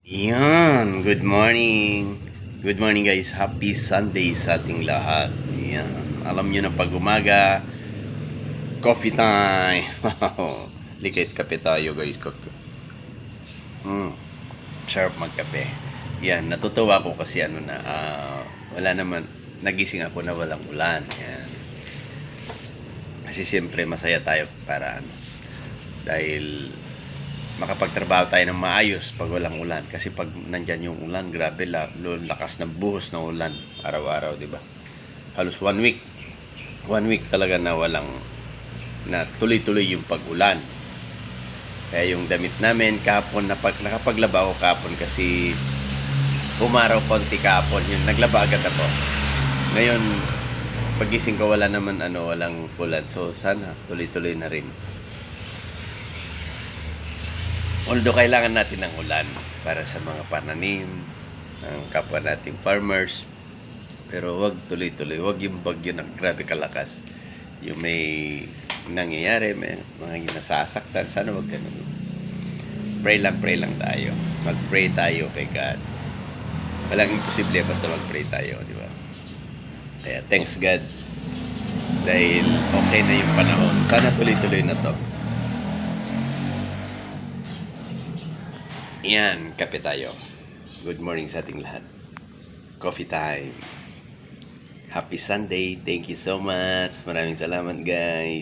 Yan, good morning. Good morning guys, happy Sunday sa ating lahat. Yan, alam nyo na pag umaga, coffee time. Likit kape tayo guys, kape. Sarap magkape. Yan, natutuwa ko kasi wala naman, nagising ako na walang ulan. Yan. Kasi siyempre masaya tayo para dahil makapagtrabaho tayo ng maayos pag walang ulan, kasi pag nandyan yung ulan, grabe lakas ng buhos ng ulan araw-araw, di ba? Halos 1 week talaga na tuloy-tuloy yung pag-ulan. Kaya yung damit namin kahapon, nakapaglaba ako kahapon kasi umaraw konti kahapon, yun naglaba agad ako. Ngayon pagising ko wala naman walang ulan, so sana tuloy-tuloy na rin. Although kailangan natin ng ulan para sa mga pananim ng kapwa nating farmers, pero wag tuloy-tuloy, wag yung bagyo na grabe kalakas, yung may nangyayari, may mga nasasaktan. Sana wag ganun. Pray lang tayo, mag-pray tayo kay God. Walang imposible basta mag-pray tayo, di ba? Kaya thanks God dahil okay na yung panahon. Sana tuloy-tuloy na to. Yan, kape tayo. Good morning sa ating lahat. Coffee time. Happy Sunday. Thank you so much. Maraming salamat guys.